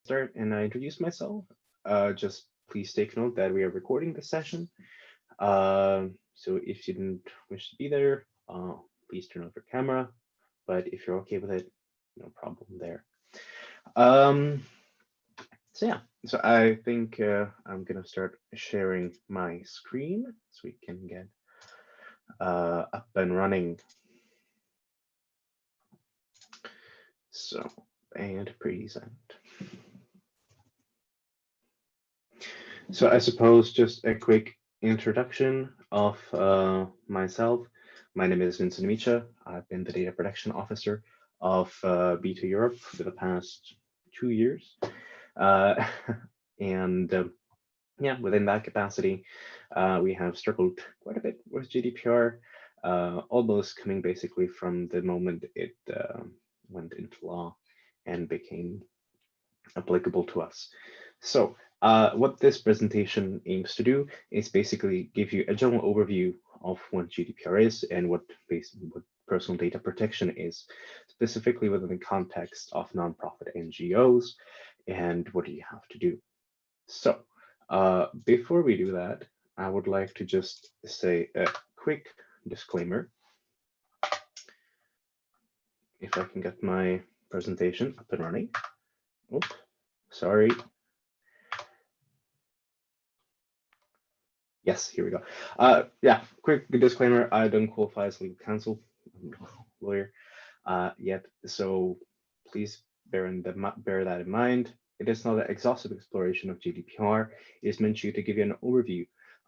start and I introduce myself. Just please take note that we are recording this session. So if you didn't wish to be there, please turn off your camera. But if you're okay with it, no problem there. Um, so I think I'm gonna start sharing my screen so we can get up and running. So, and present. So I suppose just a quick introduction of myself. My name is Vicent Mica. I've been the data protection officer of B2 Europe for the past 2 years. Uh, and yeah, within that capacity, we have struggled quite a bit with GDPR, almost coming basically from the moment it went into law and became applicable to us. So what this presentation aims to do is basically give you a general overview of what GDPR is and what personal data protection is, specifically within the context of nonprofit NGOs and what do you have to do. So before we do that, I would like to just say a quick disclaimer. If I can get my presentation up and running. Oh, sorry. Yes, here we go. Yeah, quick disclaimer, I don't qualify as legal counsel, I'm not a lawyer yet, so please bear that in mind. It is not an exhaustive exploration of GDPR. It is meant to give you an overview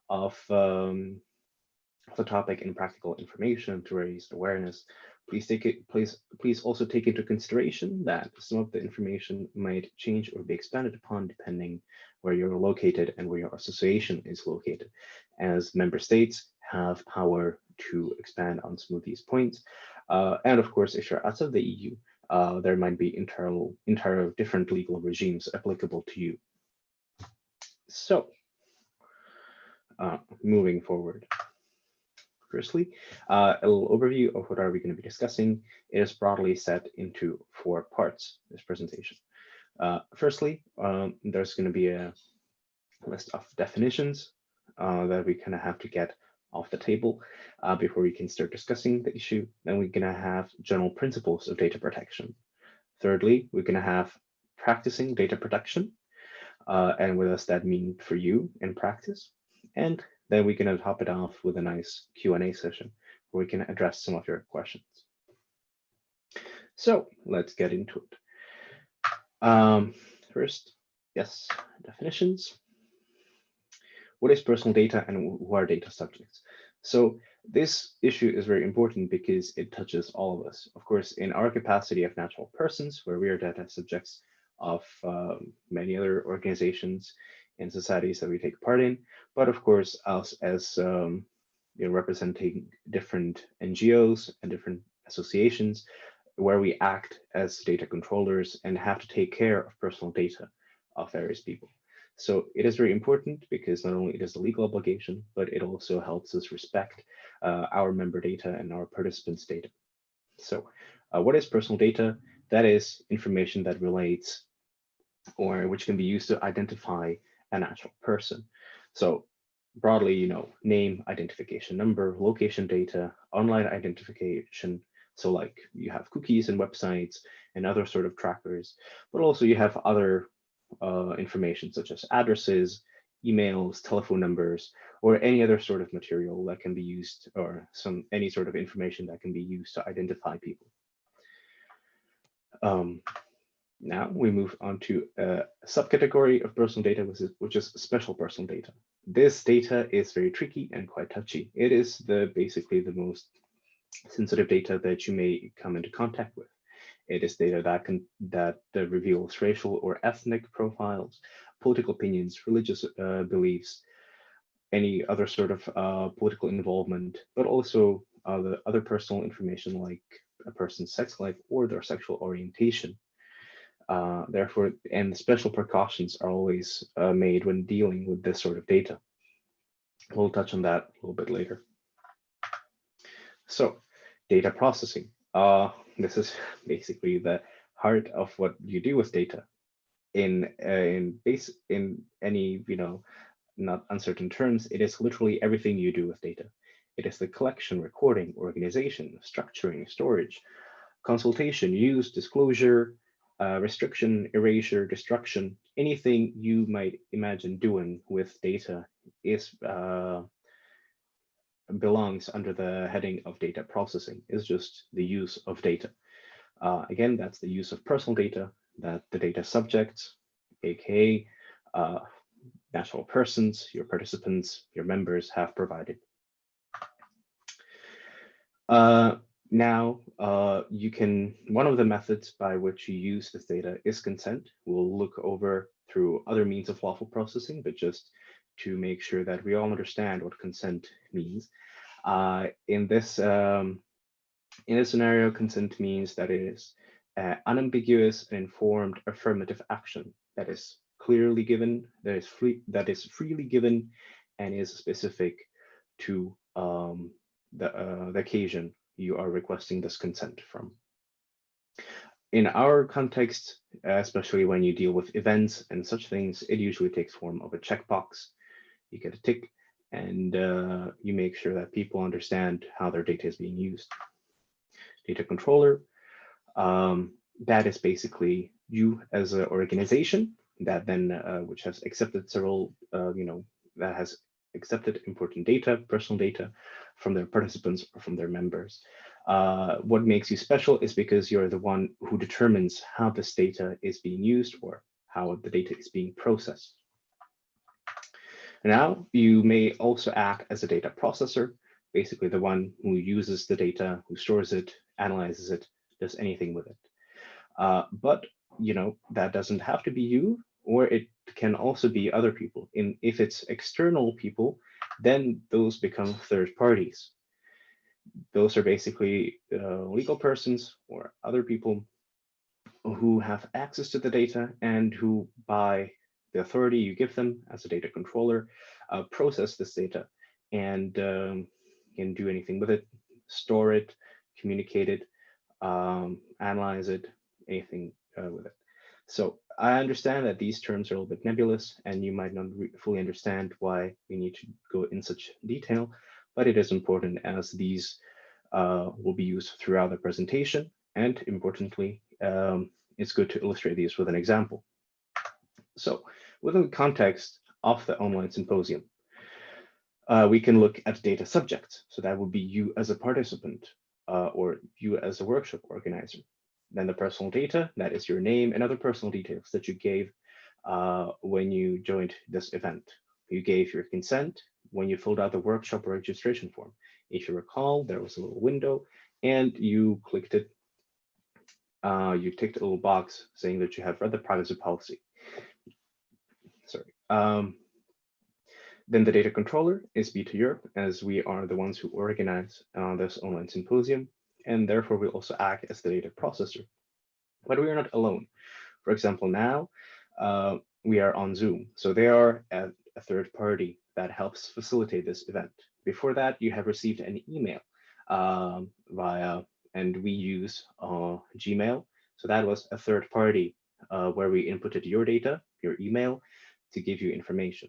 of the topic and practical information to raise awareness. Please also take into consideration that some of the information might change or be expanded upon depending where you're located and where your association is located, as member states have power to expand on some of these points. And of course, if you're outside the EU, there might be entire different legal regimes applicable to you. So, moving forward. Firstly, a little overview of what are we going to be discussing. It is broadly set into 4 parts, this presentation. Firstly, there's going to be a list of definitions that we kind of have to get off the table before we can start discussing the issue. Then we're going to have general principles of data protection. Thirdly, we're going to have practicing data protection and what does that mean for you in practice. And then we can top it off with a nice Q&A session where we can address some of your questions. So let's get into it. First, yes, definitions. What is personal data and who are data subjects? So this issue is very important because it touches all of us. Of course, in our capacity of natural persons, where we are data subjects of many other organizations and societies that we take part in, but of course, us as representing different NGOs and different associations, where we act as data controllers and have to take care of personal data of various people. So it is very important because not only it is a legal obligation, but it also helps us respect our member data and our participants' data. So what is personal data? That is information that relates or which can be used to identify a natural person. So broadly, name, identification number, location data, online identification. So like you have cookies and websites and other sort of trackers, but also you have other information such as addresses, emails, telephone numbers, or any other sort of material that can be used, or any sort of information that can be used to identify people. Now we move on to a subcategory of personal data, which is special personal data. This data is very tricky and quite touchy. It is basically the most sensitive data that you may come into contact with. It is data that reveals racial or ethnic profiles, political opinions, religious beliefs, any other sort of political involvement, but also the other personal information like a person's sex life or their sexual orientation. Therefore, and special precautions are always made when dealing with this sort of data. We'll touch on that a little bit later. So, data processing. This is basically the heart of what you do with data. in any not uncertain terms, it is literally everything you do with data. It is the collection, recording, organization, structuring, storage, consultation, use, disclosure, restriction, erasure, destruction. Anything you might imagine doing with data is belongs under the heading of data processing. Is just the use of data. Again, that's the use of personal data that the data subjects, aka natural persons, your participants, your members have provided. Now, one of the methods by which you use this data is consent. We'll look over through other means of lawful processing, but just to make sure that we all understand what consent means. In this scenario, consent means that it is unambiguous and informed affirmative action that is clearly given, that is freely given, and is specific to the occasion you are requesting this consent from. In our context, especially when you deal with events and such things, it usually takes form of a checkbox. You get a tick, and you make sure that people understand how their data is being used. Data controller, that is basically you as an organization that then which has accepted several, that has accepted important data, personal data from their participants or from their members. What makes you special is because you're the one who determines how this data is being used or how the data is being processed. Now, you may also act as a data processor, basically the one who uses the data, who stores it, analyzes it, does anything with it. But that doesn't have to be you, or it can also be other people. If it's external people, then those become third parties. Those are basically legal persons or other people who have access to the data and who, by the authority you give them as a data controller, process this data and can do anything with it, store it, communicate it, analyze it, anything with it. So I understand that these terms are a little bit nebulous and you might not fully understand why we need to go in such detail, but it is important as these will be used throughout the presentation. And importantly, it's good to illustrate these with an example. So within the context of the online symposium, we can look at data subjects. So that would be you as a participant or you as a workshop organizer. Then the personal data, that is your name and other personal details that you gave when you joined this event. You gave your consent when you filled out the workshop registration form. If you recall, there was a little window and you clicked it. You ticked a little box saying that you have read the privacy policy. Sorry. Then the data controller is B2 Europe, as we are the ones who organize this online symposium, and therefore we also act as the data processor. But we are not alone. For example, now we are on Zoom, so they are a third party that helps facilitate this event. Before that, you have received an email and we use Gmail. So that was a third party where we inputted your data, your email, to give you information.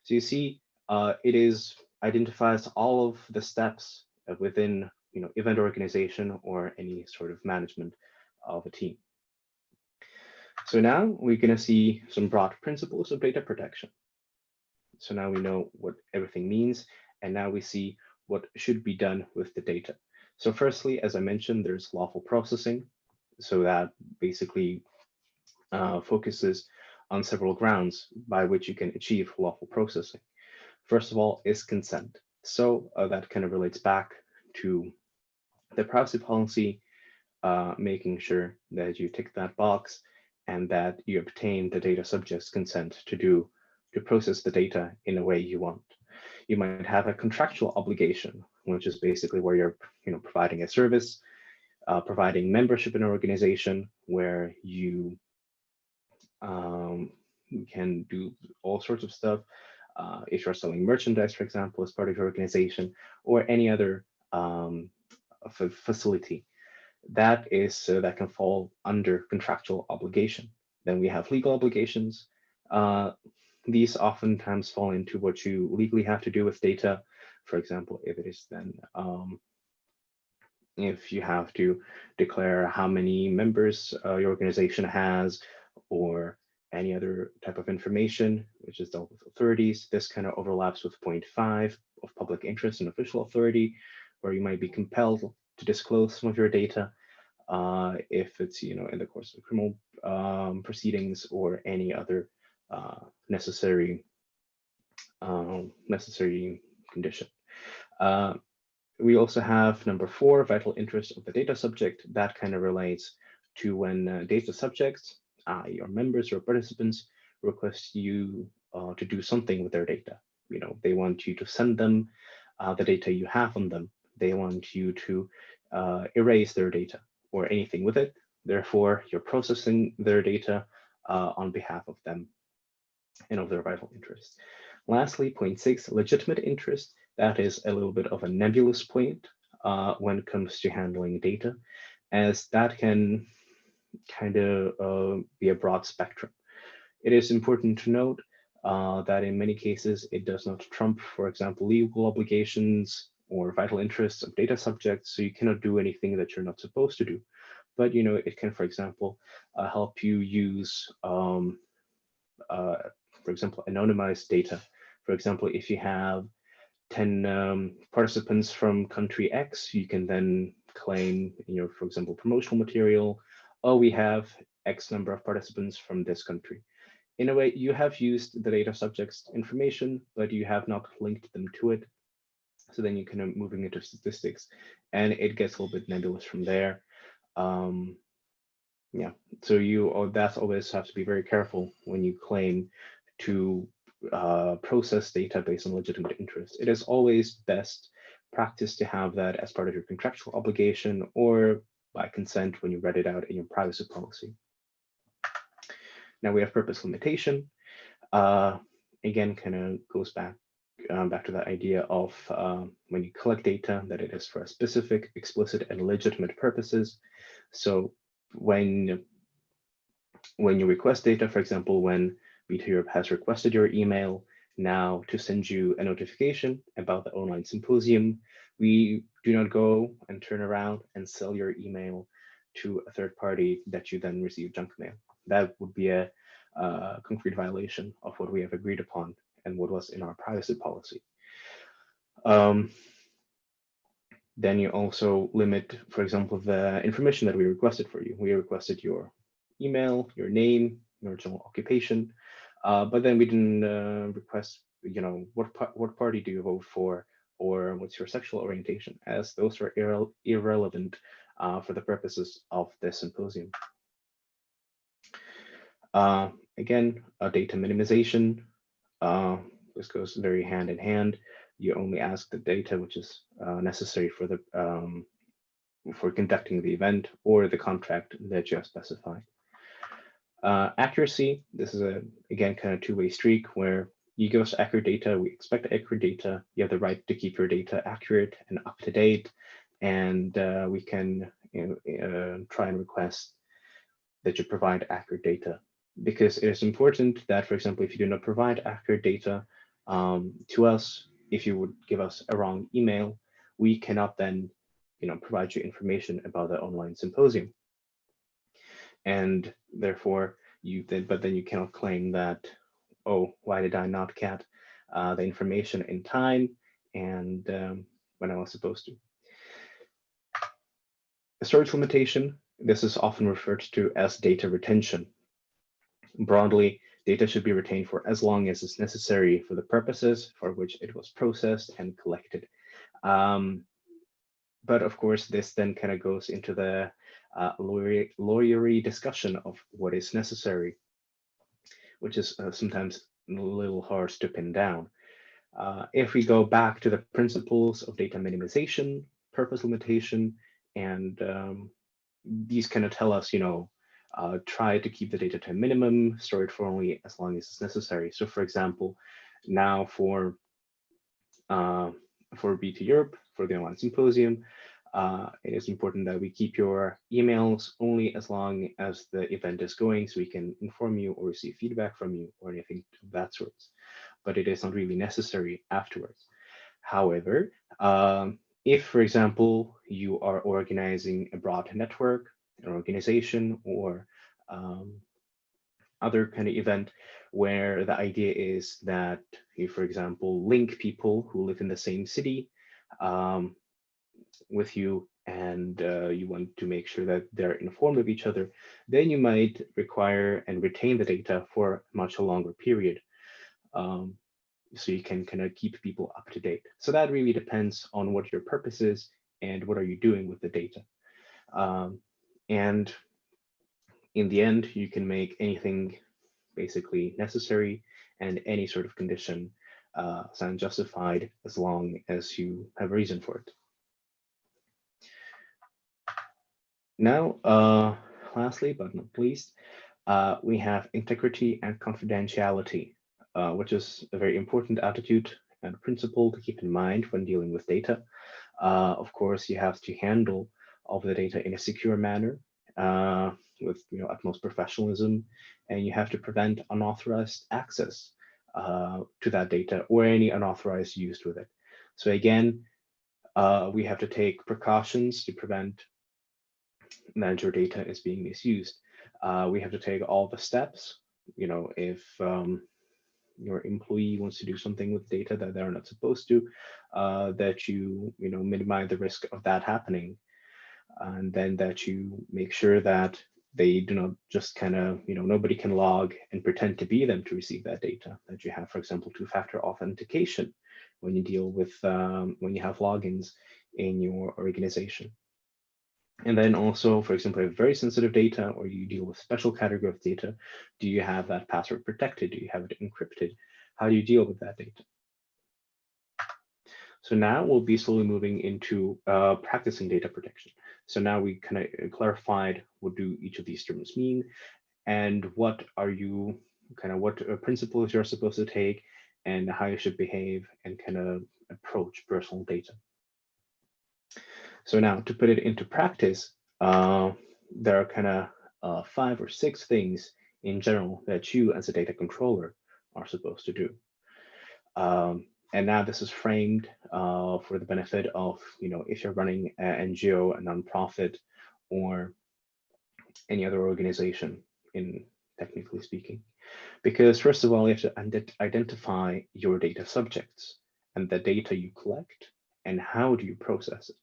So you see, it identifies all of the steps within event organization or any sort of management of a team. So now we're going to see some broad principles of data protection. So now we know what everything means, and now we see what should be done with the data. So firstly, as I mentioned, there's lawful processing. So that basically focuses on several grounds by which you can achieve lawful processing. First of all is consent. So that kind of relates back to the privacy policy, making sure that you tick that box and that you obtain the data subject's consent to process the data in a way you want. You might have a contractual obligation, which is basically where you're providing a service, providing membership in an organization where you can do all sorts of stuff. If you're selling merchandise, for example, as part of your organization, or any other facility, that can fall under contractual obligation. Then we have legal obligations. These oftentimes fall into what you legally have to do with data. For example, if it is then if you have to declare how many members your organization has, or any other type of information which is dealt with authorities. This kind of overlaps with point 5 of public interest and official authority, where you might be compelled to disclose some of your data if it's in the course of criminal proceedings or any other necessary condition. We also have number 4, vital interest of the data subject. That kind of relates to when data subjects, your members or participants, request you to do something with their data. They want you to send them the data you have on them. They want you to erase their data or anything with it. Therefore, you're processing their data on behalf of them and of their vital interests. Lastly, point 6, legitimate interest. That is a little bit of a nebulous point when it comes to handling data, as that can kind of be a broad spectrum. It is important to note that in many cases, it does not trump, for example, legal obligations or vital interests of data subjects, so you cannot do anything that you're not supposed to do. But it can, for example, help you use, for example, anonymized data. For example, if you have 10 participants from country X, you can then claim in your, for example, promotional material, oh, we have X number of participants from this country. In a way, you have used the data subject's information, but you have not linked them to it. So then you kind of moving into statistics, and it gets a little bit nebulous from there. Yeah, so that's always have to be very careful when you claim to process data based on legitimate interest. It is always best practice to have that as part of your contractual obligation or by consent when you read it out in your privacy policy. Now we have purpose limitation. Again, kind of goes back to that idea of when you collect data, that it is for a specific, explicit, and legitimate purposes. So when you request data, for example, when Beta Europe has requested your email now to send you a notification about the online symposium, we do not go and turn around and sell your email to a third party that you then receive junk mail. That would be a concrete violation of what we have agreed upon and what was in our privacy policy. Then you also limit, for example, the information that we requested for you. We requested your email, your name, your general occupation, but then we didn't request, what party do you vote for, or what's your sexual orientation, as those are irrelevant for the purposes of the symposium. Again, data minimization. This goes very hand in hand. You only ask the data which is necessary for the for conducting the event or the contract that you have specified. Accuracy. This is again kind of two-way streak where you give us accurate data, we expect accurate data. You have the right to keep your data accurate and up to date, and we can try and request that you provide accurate data, because it is important that, for example, if you do not provide accurate data to us, if you would give us a wrong email, we cannot then provide you information about the online symposium. And therefore, but then you cannot claim that, oh, why did I not get the information in time and when I was supposed to. A storage limitation. This is often referred to as data retention. Broadly, data should be retained for as long as is necessary for the purposes for which it was processed and collected. But of course, this then kind of goes into the lawyery discussion of what is necessary, which is sometimes a little hard to pin down. If we go back to the principles of data minimization, purpose limitation, and these kind of tell us, try to keep the data to a minimum, store it for only as long as it's necessary. So for example, now for Beta Europe, for the online symposium, It is important that we keep your emails only as long as the event is going, so we can inform you or receive feedback from you or anything of that sort. But it is not really necessary afterwards. However, if, for example, you are organizing a broad network, an organization, or other kind of event where the idea is that you, for example, link people who live in the same city with you, and you want to make sure that they're informed of each other, then you might require and retain the data for a much longer period. So you can kind of keep people up to date. So that really depends on what your purpose is and what are you doing with the data. And in the end, you can make anything basically necessary and any sort of condition sound justified as long as you have a reason for it. Now, lastly but not least, we have integrity and confidentiality, which is a very important attitude and principle to keep in mind when dealing with data. Of course, you have to handle all of the data in a secure manner with utmost professionalism, and you have to prevent unauthorized access to that data or any unauthorized use with it. So again, we have to take precautions to prevent that your data is being misused. We have to take all the steps. If your employee wants to do something with data that they're not supposed to, that you minimize the risk of that happening, and then that you make sure that they do not just kind of nobody can log and pretend to be them to receive that data. That you have, for example, two-factor authentication when you deal with when you have logins in your organization. And then also, for example, if very sensitive data or you deal with special category of data, do you have that password protected? Do you have it encrypted? How do you deal with that data? So now we'll be slowly moving into practicing data protection. So now we kind of clarified what do each of these terms mean and what are you what principles you're supposed to take and how you should behave and kind of approach personal data. So now to put it into practice, there are kind of 5 or 6 things in general that you as a data controller are supposed to do. And now this is framed for the benefit of, if you're running an NGO, a nonprofit, or any other organization in technically speaking. Because first of all, you have to identify your data subjects and the data you collect and how do you process it.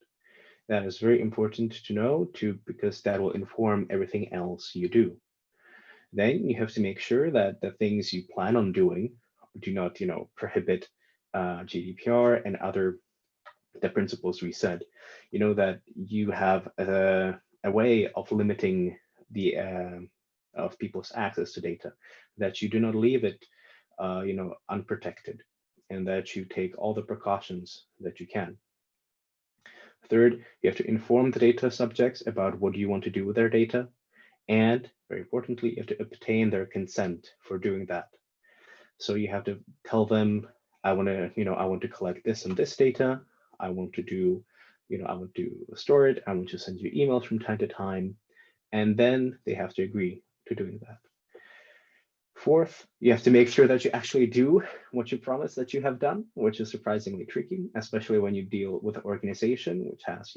That is very important to know because that will inform everything else you do. Then you have to make sure that the things you plan on doing do not, prohibit GDPR and the principles we said. That you have a way of limiting the of people's access to data, that you do not leave it, unprotected, and that you take all the precautions that you can. Third, you have to inform the data subjects about what you want to do with their data. And very importantly, you have to obtain their consent for doing that. So you have to tell them, I want to collect this and this data. I want to do, I want to store it. I want to send you emails from time to time. And then they have to agree to doing that. Fourth, you have to make sure that you actually do what you promised that you have done, which is surprisingly tricky, especially when you deal with an organization which has,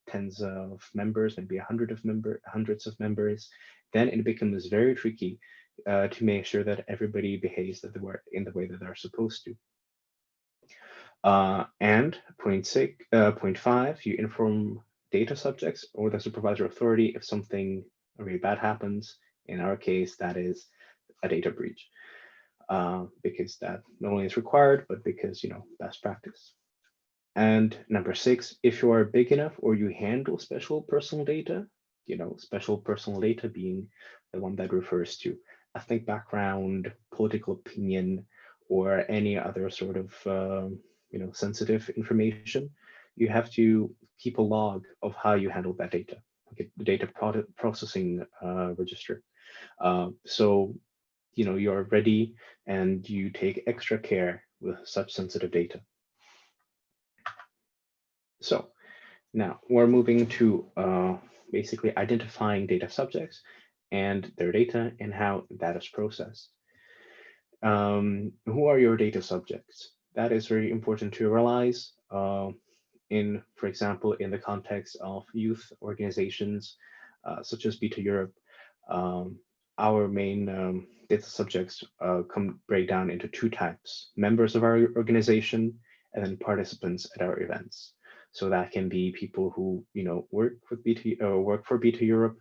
tens of members, maybe hundreds of members. Then it becomes very tricky to make sure that everybody behaves in the way that they're supposed to. And point 5, you inform data subjects or the supervisor authority if something really bad happens. In our case, that is a data breach, because that not only is required, but because, best practice. And number 6, if you are big enough or you handle special personal data, special personal data being the one that refers to ethnic background, political opinion, or any other sort of, sensitive information, you have to keep a log of how you handle that data, like the data processing register. So you're ready and you take extra care with such sensitive data. So Now we're moving to basically identifying data subjects and their data and how that is processed. Who are your data subjects? That is very important to realize for example, in the context of youth organizations such as Beta Europe. Our main data subjects break down into two types: members of our organization and then participants at our events. So that can be people who work with Beta or work for Beta Europe,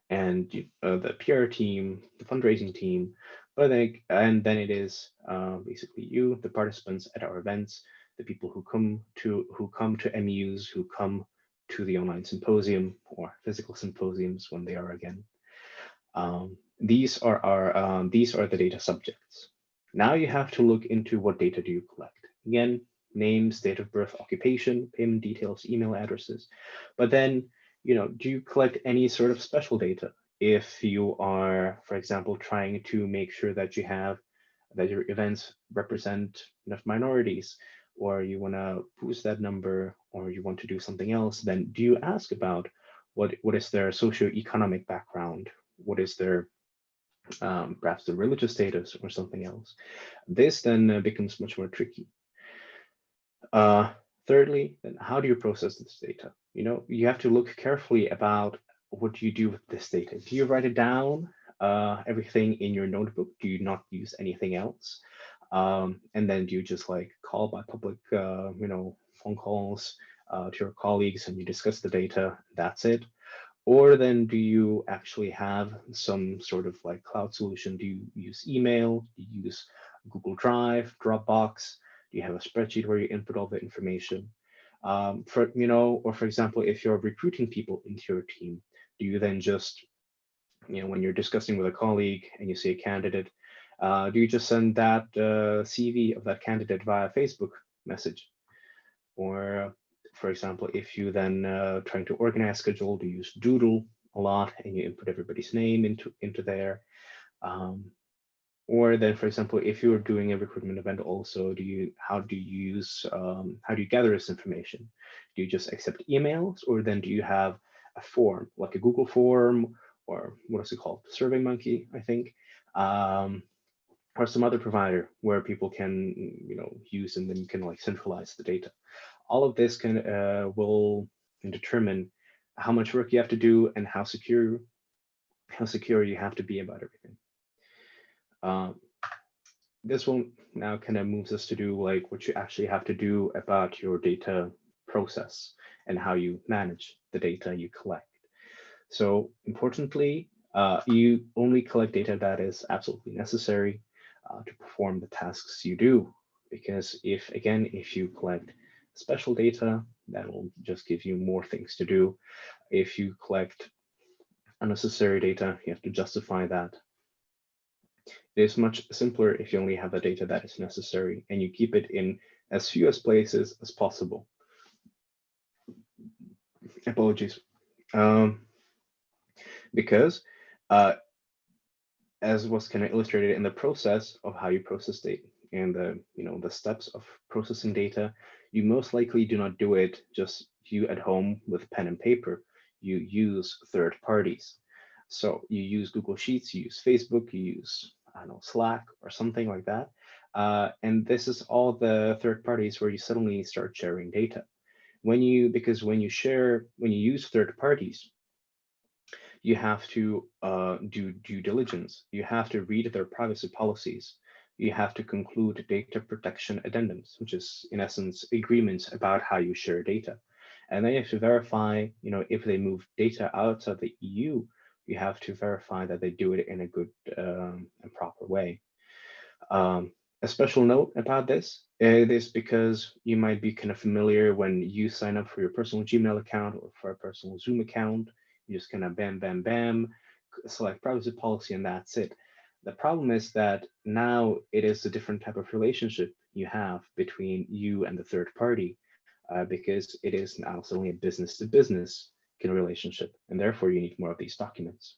and the PR team, the fundraising team, and then it is basically you, the participants at our events, the people who come to MEUs, who come to the online symposium or physical symposiums when they are again. These are the data subjects. Now you have to look into what data do you collect. Again, names, date of birth, occupation, payment details, email addresses. But then, do you collect any sort of special data? If you are, for example, trying to make sure that your events represent enough minorities, or you want to boost that number, or you want to do something else, then do you ask about what is their socioeconomic background? What is their perhaps the religious status or something else? This then becomes much more tricky. Thirdly, then how do you process this data? You have to look carefully about what you do with this data. Do you write it down, everything in your notebook? Do you not use anything else? And then do you just like call by public, phone calls to your colleagues and you discuss the data? That's it. Or then do you actually have some sort of like cloud solution? Do you use email? Do you use Google Drive, Dropbox? Do you have a spreadsheet where you input all the information? Or for example, if you're recruiting people into your team, do you then just, when you're discussing with a colleague and you see a candidate, do you just send that CV of that candidate via Facebook message? Or for example, if you then trying to organize schedule, do you use Doodle a lot and you input everybody's name into there? Or then, for example, if you're doing a recruitment event, also, how do you gather this information? Do you just accept emails, or then do you have a form, like a Google form, or what is it called, SurveyMonkey, I think, or some other provider where people can, use, and then you can like centralize the data. All of this will determine how much work you have to do and how secure you have to be about everything. This one now kind of moves us to do like what you actually have to do about your data process and how you manage the data you collect. So importantly, you only collect data that is absolutely necessary to perform the tasks you do. Because if you collect special data, that will just give you more things to do. If you collect unnecessary data, you have to justify that. It is much simpler if you only have the data that is necessary and you keep it in as few places as possible. Apologies. Because as was kind of illustrated in the process of how you process data and the steps of processing data, you most likely do not do it just you at home with pen and paper. You use third parties. So you use Google Sheets, you use Facebook, you use, I don't know, Slack or something like that. And this is all the third parties where you suddenly start sharing data. Because when you use third parties, you have to do due diligence. You have to read their privacy policies. You have to conclude data protection addendums, which is in essence agreements about how you share data. And then you have to verify, if they move data outside the EU, you have to verify that they do it in a good and proper way. A special note about this is because you might be kind of familiar when you sign up for your personal Gmail account or for a personal Zoom account. You just kind of bam, bam, bam, select privacy policy, and that's it. The problem is that now it is a different type of relationship you have between you and the third party, because it is now suddenly a business-to-business kind of relationship, and therefore you need more of these documents.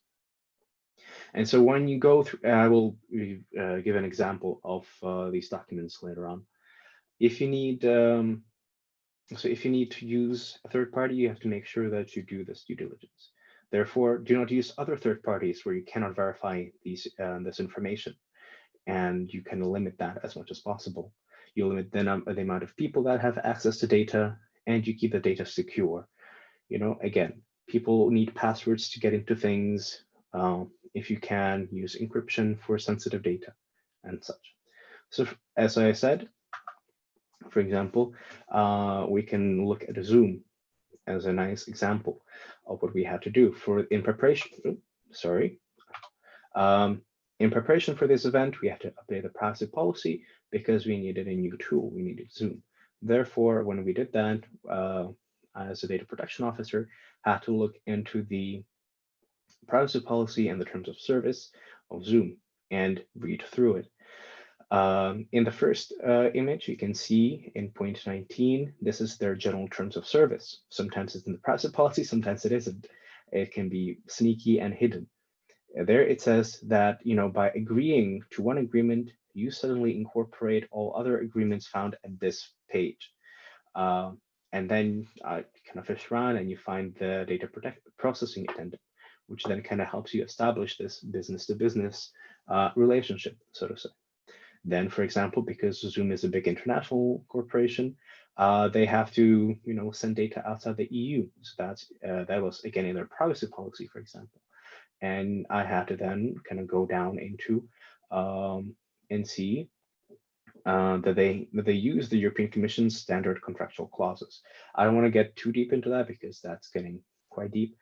And so when you go through, I will give an example of these documents later on. If you need So if you need to use a third party, you have to make sure that you do this due diligence. Therefore, do not use other third parties where you cannot verify this information, and you can limit that as much as possible. You limit the amount of people that have access to data, and you keep the data secure. Again, people need passwords to get into things. If you can, use encryption for sensitive data and such. So as I said, for example, we can look at Zoom as a nice example of what we had to do in preparation. Sorry. In preparation for this event, we had to update the privacy policy because we needed a new tool. We needed Zoom. Therefore, when we did that, as a data protection officer, had to look into the privacy policy and the terms of service of Zoom and read through it. In the first image, you can see in point 19, this is their general terms of service. Sometimes it's in the privacy policy, sometimes it isn't. It can be sneaky and hidden. There it says that, by agreeing to one agreement, you suddenly incorporate all other agreements found at this page. And then you kind of fish around and you find the data processing attendant, which then kind of helps you establish this business to business relationship, so to say. Then, for example, because Zoom is a big international corporation, they have to, send data outside the EU. So that was again in their privacy policy, for example. And I had to then kind of go down into and see that they use the European Commission's standard contractual clauses. I don't want to get too deep into that because that's getting quite deep.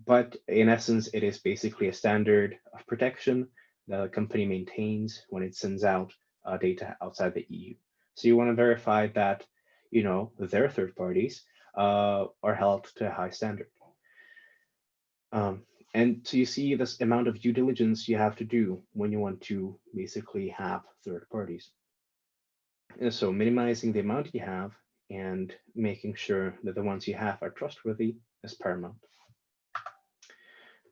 But in essence, it is basically a standard of protection that a company maintains when it sends out data outside the EU. So you want to verify that, their third parties are held to a high standard. And so you see this amount of due diligence you have to do when you want to basically have third parties. And so minimizing the amount you have and making sure that the ones you have are trustworthy is paramount.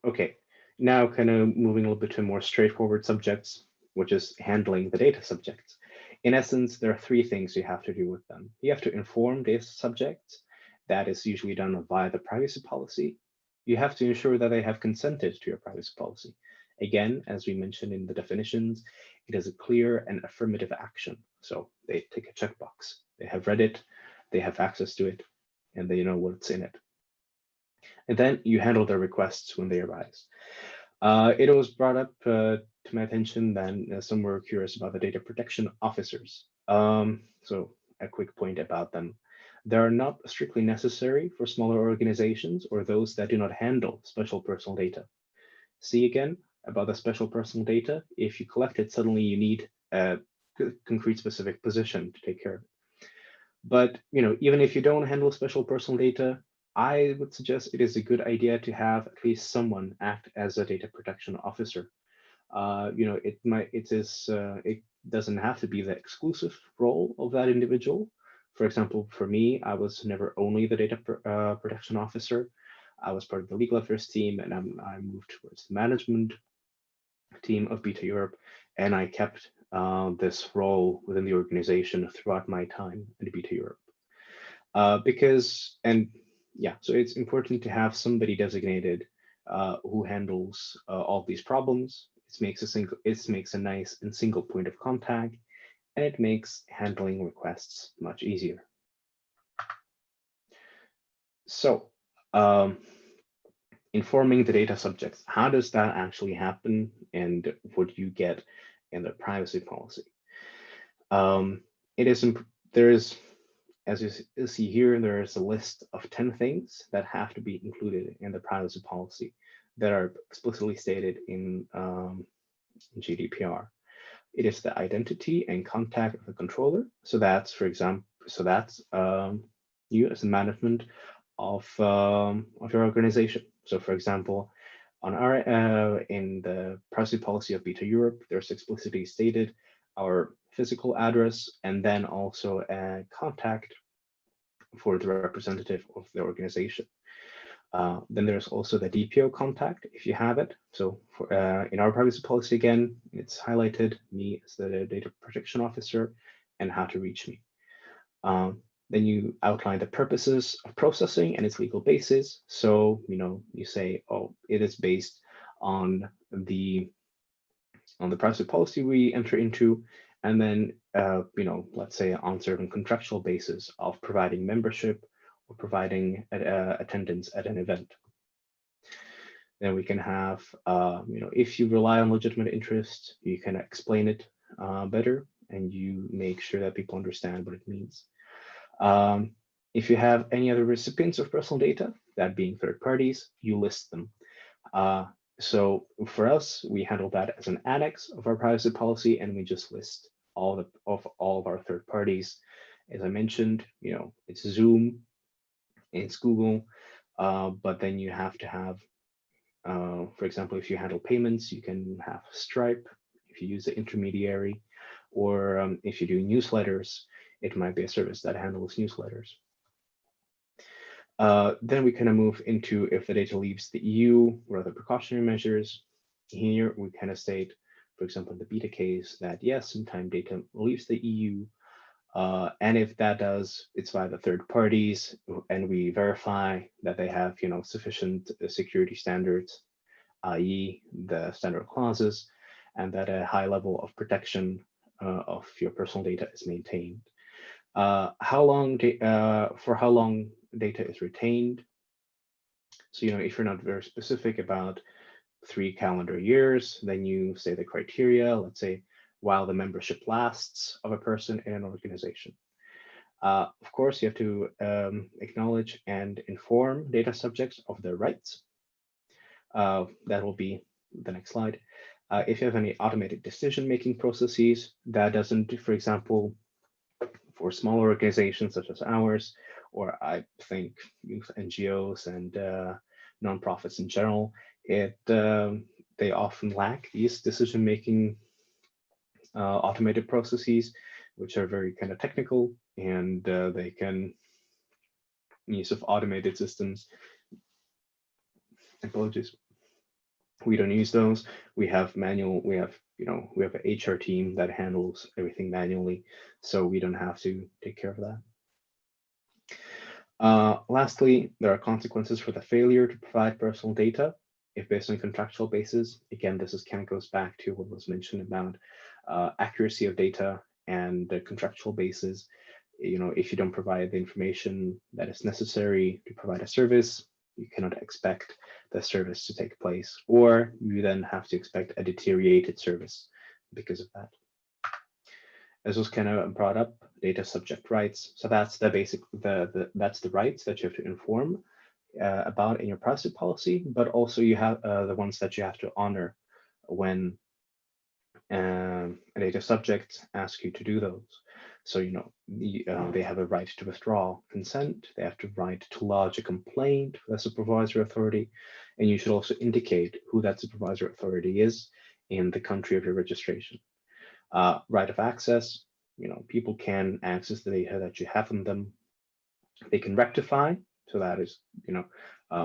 Okay, now kind of moving a little bit to more straightforward subjects, which is handling the data subjects. In essence, there are three things you have to do with them. You have to inform data subjects. That is usually done via the privacy policy. You have to ensure that they have consented to your privacy policy. Again, as we mentioned in the definitions, it is a clear and affirmative action. So they take a checkbox. They have read it, they have access to it, and they know what's in it. And then you handle their requests when they arise. It was brought up to my attention then some were curious about the data protection officers. So a quick point about them. They are not strictly necessary for smaller organizations or those that do not handle special personal data. See again about the special personal data. If you collect it, suddenly you need a concrete specific position to take care of it. But even if you don't handle special personal data, I would suggest it is a good idea to have at least someone act as a data protection officer. It doesn't have to be the exclusive role of that individual. For example, for me, I was never only the data protection officer. I was part of the legal affairs team, and I moved towards the management team of Beta Europe, and I kept this role within the organization throughout my time at Beta Europe. So it's important to have somebody designated who handles all these problems. It makes a nice and single point of contact, and it makes handling requests much easier. So, informing the data subjects, how does that actually happen, and what do you get in the privacy policy? There is, as you see here, there is a list of 10 things that have to be included in the privacy policy that are explicitly stated in GDPR. It is the identity and contact of the controller. So that's, for example, you as the management of your organization. So, for example, on in the privacy policy of Beta Europe, there's explicitly stated our physical address and then also a contact for the representative of the organization. Then there's also the DPO contact if you have it. So in our privacy policy, again, it's highlighted me as the data protection officer and how to reach me. Then you outline the purposes of processing and its legal basis. So, you say, oh, it is based on the privacy policy we enter into, and then, let's say on certain contractual basis of providing membership or providing attendance at an event. Then we can have, if you rely on legitimate interest, you can explain it better, and you make sure that people understand what it means. If you have any other recipients of personal data, that being third parties, you list them. So for us, we handle that as an annex of our privacy policy, and we just list all of our third parties. As I mentioned, it's Zoom, it's Google, but then you have to have, for example, if you handle payments, you can have Stripe if you use the intermediary, or if you do newsletters, it might be a service that handles newsletters. Then we kind of move into if the data leaves the EU, what are the precautionary measures? Here we kind of state, for example, in the beta case, that yes, sometimes data leaves the EU, and if that does, it's via the third parties, and we verify that they have, sufficient security standards, i.e., the standard clauses, and that a high level of protection of your personal data is maintained. For how long data is retained. So, if you're not very specific about 3 calendar years, then you say the criteria, let's say, while the membership lasts of a person in an organization. Of course, you have to acknowledge and inform data subjects of their rights. That will be the next slide. If you have any automated decision-making processes, that doesn't, for example, for small organizations such as ours, or I think youth NGOs and nonprofits in general, they often lack these decision-making automated processes, which are very kind of technical, and they can use of automated systems. Apologies. We don't use those. We have manual. We have an HR team that handles everything manually, so we don't have to take care of that. Lastly, there are consequences for the failure to provide personal data if based on contractual basis. Again, this is kind of goes back to what was mentioned about accuracy of data and the contractual basis. If you don't provide the information that is necessary to provide a service, you cannot expect the service to take place, or you then have to expect a deteriorated service because of that. As was kind of brought up, data subject rights. So that's the basic, that's the rights that you have to inform about in your privacy policy, but also you have the ones that you have to honor when a data subject asks you to do those. So, they have a right to withdraw consent, they have the right to lodge a complaint with a supervisory authority, and you should also indicate who that supervisory authority is in the country of your registration. Right of access, people can access the data that you have on them. They can rectify, so that is,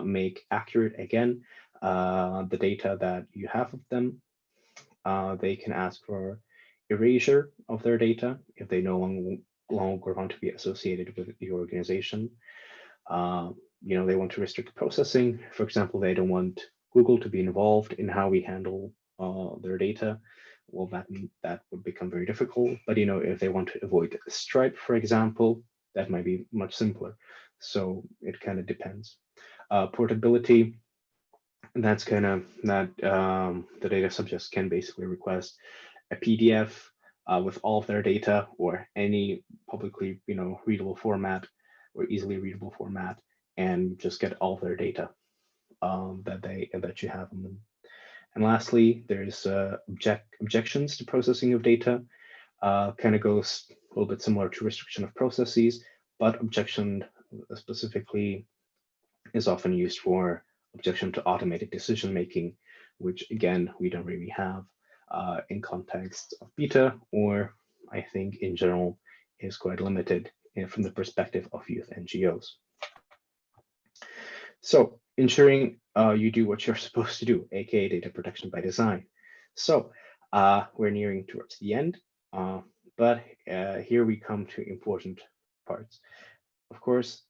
make accurate again the data that you have of them. They can ask for erasure of their data if they no longer want to be associated with the organization. They want to restrict processing. For example, they don't want Google to be involved in how we handle their data. Well, that would become very difficult. But if they want to avoid Stripe, for example, that might be much simpler. So it kind of depends. Portability. That's kind of that the data subjects can basically request a PDF with all of their data, or any publicly readable format or easily readable format, and just get all of their data that you have on them. And lastly, there's objections to processing of data. Kind of goes a little bit similar to restriction of processes, but objection specifically is often used for objection to automated decision making, which again we don't really have in context of beta, or I think in general is quite limited from the perspective of youth NGOs. So ensuring you do what you're supposed to do, aka data protection by design. So we're nearing towards the end, but here we come to important parts. Of course,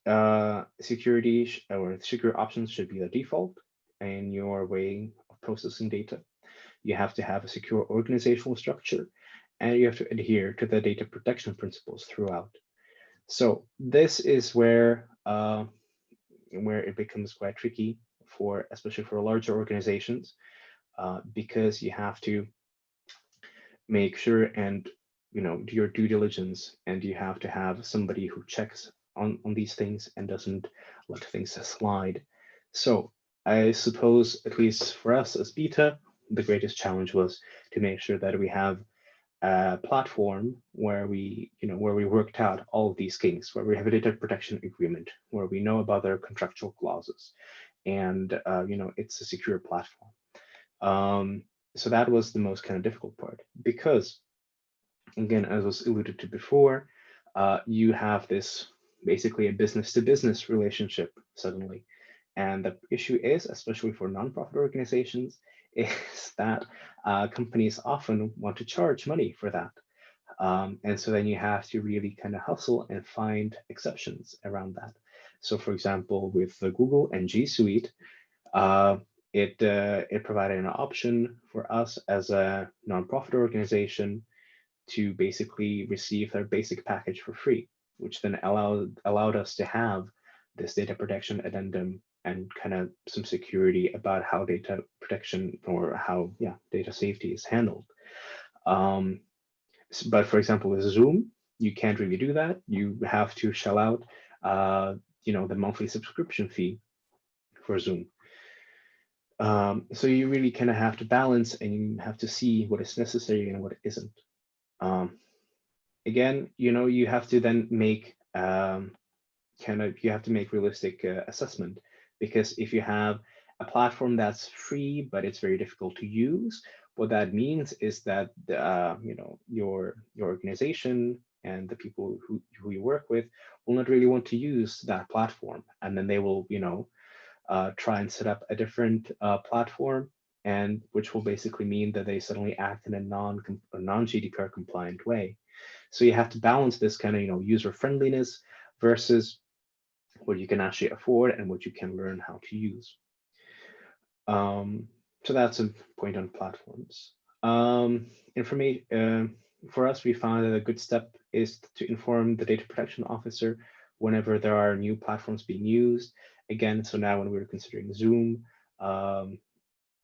security or secure options should be the default in your way of processing data. You have to have a secure organizational structure, and you have to adhere to the data protection principles throughout. So this is where it becomes quite tricky for, especially for larger organizations, because you have to make sure and do your due diligence, and you have to have somebody who checks on these things and doesn't let things slide. So I suppose, at least for us as beta, the greatest challenge was to make sure that we have a platform where we worked out all of these things, where we have a data protection agreement, where we know about their contractual clauses, and it's a secure platform. So that was the most kind of difficult part, because again, as was alluded to before, you have this basically a business to business relationship suddenly. And the issue is, especially for nonprofit organizations, is that companies often want to charge money for that. And so then you have to really kind of hustle and find exceptions around that. So for example, with the Google and G Suite, it provided an option for us as a nonprofit organization to basically receive their basic package for free, which then allowed us to have this data protection addendum and kind of some security about how data protection, or how data safety is handled. But for example, with Zoom, you can't really do that. You have to shell out the monthly subscription fee for Zoom. So you really kind of have to balance, and you have to see what is necessary and what isn't. Again, you have to then make you have to make realistic assessment, because if you have a platform that's free but it's very difficult to use, what that means is that your organization and the people who you work with will not really want to use that platform, and then they will try and set up a different platform, and which will basically mean that they suddenly act in a non-GDPR compliant way. So you have to balance this kind of user friendliness versus what you can actually afford and what you can learn how to use. So that's a point on platforms. Information for us, we found that a good step is to inform the data protection officer whenever there are new platforms being used. Again, so now when we were considering Zoom, I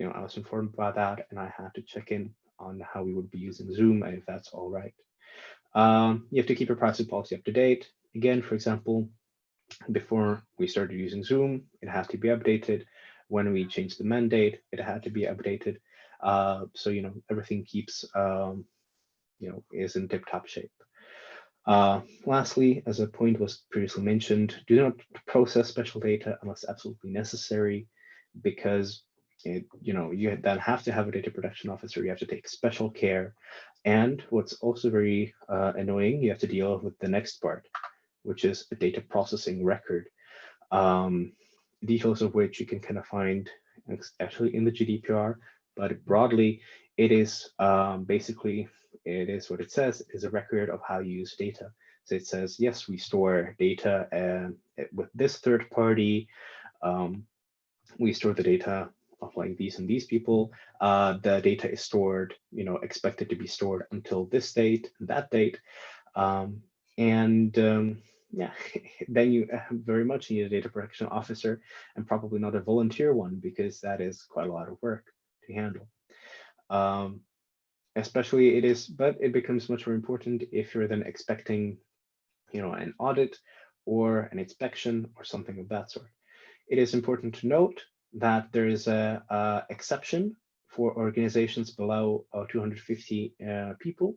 was informed about that, and I had to check in on how we would be using Zoom and if that's all right. You have to keep your privacy policy up to date. Again, for example, before we started using Zoom, it had to be updated. When we changed the mandate, it had to be updated. So everything keeps is in tip-top shape. Lastly, as a point was previously mentioned, do not process special data unless absolutely necessary, because you then have to have a data protection officer. You have to take special care. And what's also very annoying, you have to deal with the next part, which is a data processing record, details of which you can kind of find actually in the GDPR, but broadly, it is basically, it is what it says, is a record of how you use data. So it says, yes, we store data with this third party. We store the data of like these and these people. The data is stored, expected to be stored until this date, that date. Yeah, then you very much need a data protection officer, and probably not a volunteer one, because that is quite a lot of work to handle. Especially but it becomes much more important if you're then expecting, an audit or an inspection or something of that sort. It is important to note that there is a exception for organizations below 250 people,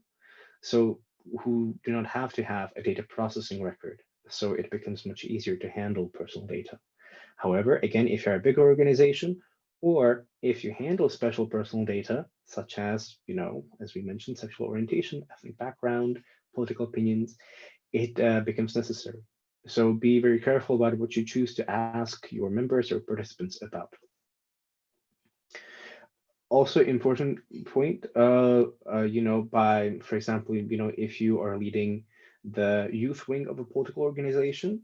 so who do not have to have a data processing record. So it becomes much easier to handle personal data. However, again, if you're a big organization, or if you handle special personal data, such as, as we mentioned, sexual orientation, ethnic background, political opinions, it becomes necessary. So be very careful about what you choose to ask your members or participants about. Also important point, for example, if you are leading the youth wing of a political organization,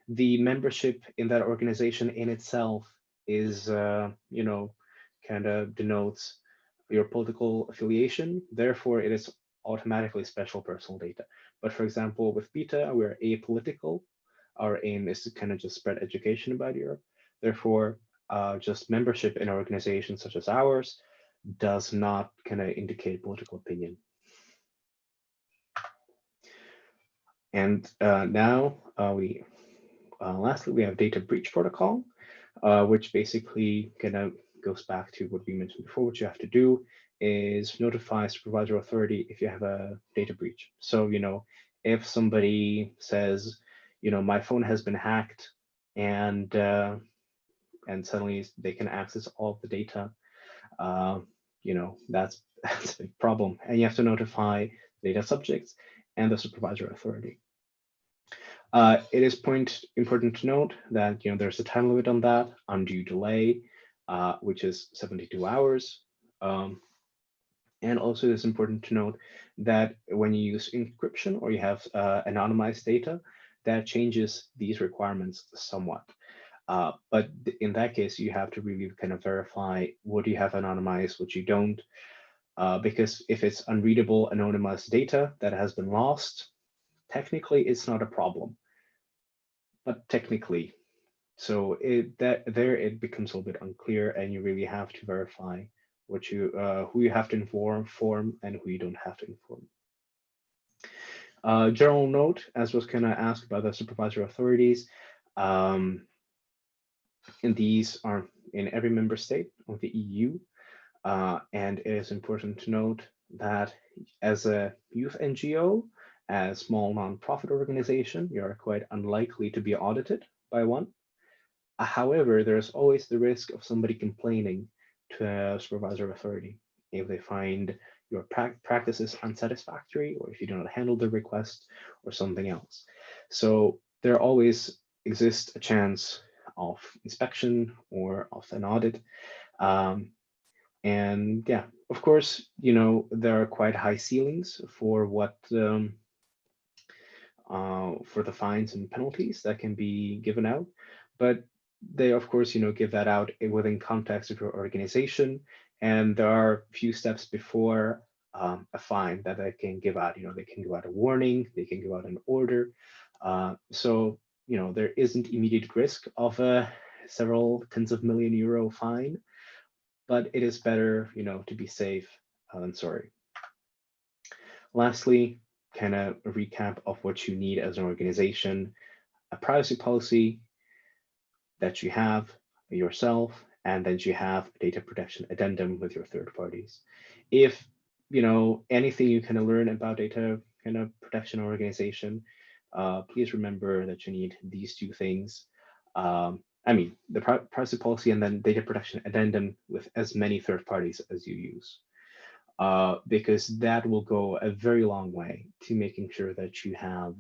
the membership in that organization in itself is, kind of denotes your political affiliation. Therefore, it is automatically special personal data. But for example, with Beta, we're apolitical. Our aim is to kind of just spread education about Europe. Therefore, just membership in organizations such as ours does not kind of indicate political opinion. And now lastly, we have data breach protocol, which basically kind of goes back to what we mentioned before. What you have to do is notify supervisor authority if you have a data breach. So, if somebody says, my phone has been hacked and suddenly they can access all of the data, that's a big problem. And you have to notify data subjects and the supervisor authority. It is important to note that there's a time limit on that, undue delay, which is 72 hours. And also it is important to note that when you use encryption or you have anonymized data, that changes these requirements somewhat. But in that case, you have to really kind of verify what you have anonymized, what you don't, because if it's unreadable anonymized data that has been lost, technically it's not a problem. But technically, so it becomes a little bit unclear, and you really have to verify what who you have to inform and who you don't have to inform. General note, as was kind of asked by the supervisor authorities, and these are in every member state of the EU, and it is important to note that as a youth NGO, as a small nonprofit organization, you are quite unlikely to be audited by one. However, there's always the risk of somebody complaining to a supervisor authority if they find your practices unsatisfactory, or if you do not handle the request, or something else. So there always exists a chance of inspection or of an audit. And yeah, of course, there are quite high ceilings for what for the fines and penalties that can be given out, but they of course give that out within context of your organization, and there are a few steps before a fine that they can give out. They can give out a warning, they can give out an order, so there isn't immediate risk of a several tens of million euro fine, but it is better to be safe than sorry. Lastly, kind of a recap of what you need as an organization: a privacy policy that you have yourself, and then you have a data protection addendum with your third parties. If anything you kind of learn about data kind of protection organization, please remember that you need these two things. The privacy policy and then data protection addendum with as many third parties as you use. Because that will go a very long way to making sure that you have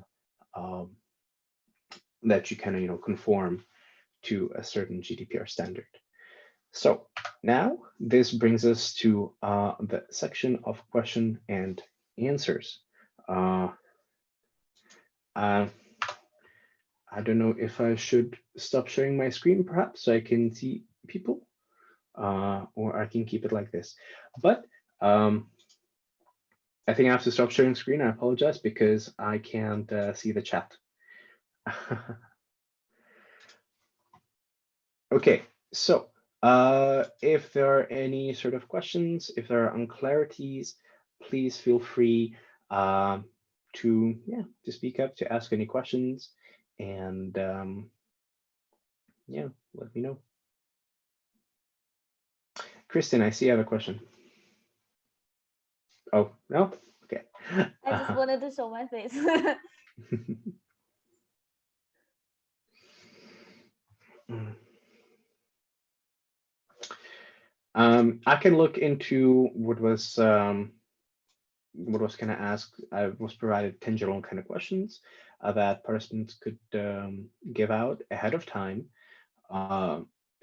that you kind of conform to a certain GDPR standard. So now this brings us to the section of question and answers. I don't know if I should stop sharing my screen, perhaps, so I can see people, or I can keep it like this. But I think I have to stop sharing screen. I apologize because I can't see the chat. Okay, so if there are any sort of questions, if there are unclarities, please feel free to speak up, to ask any questions, and let me know. Kristen, I see you have a question. Oh, no? Okay. I just wanted to show my face. I can look into what was kind of asked. I was provided 10 general kind of questions that participants could give out ahead of time.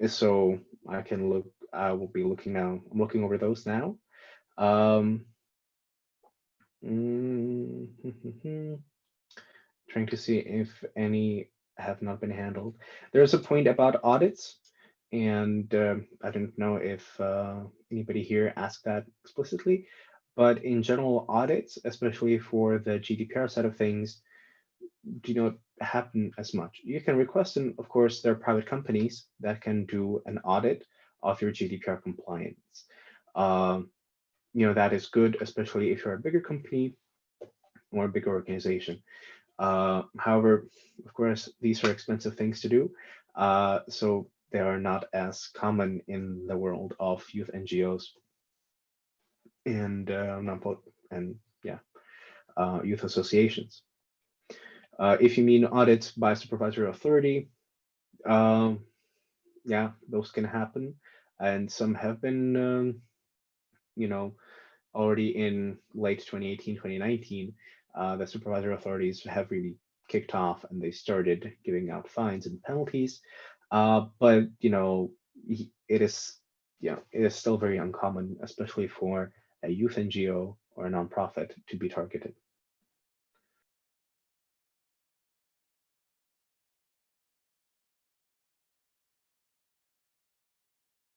So I can look. I will be looking now. I'm looking over those now. Trying to see if any have not been handled. There's a point about audits, and I don't know if anybody here asked that explicitly, but in general, audits, especially for the GDPR side of things, do not happen as much. You can request, and of course, there are private companies that can do an audit of your GDPR compliance. Um, that is good, especially if you're a bigger company or a bigger organization. However, of course, these are expensive things to do, so they are not as common in the world of youth NGOs and and yeah, youth associations. If you mean audits by supervisory authority, um, yeah, those can happen, and some have been, you know, already in late 2018, 2019. The supervisory authorities have really kicked off and they started giving out fines and penalties. But it is it is still very uncommon, especially for a youth NGO or a nonprofit to be targeted.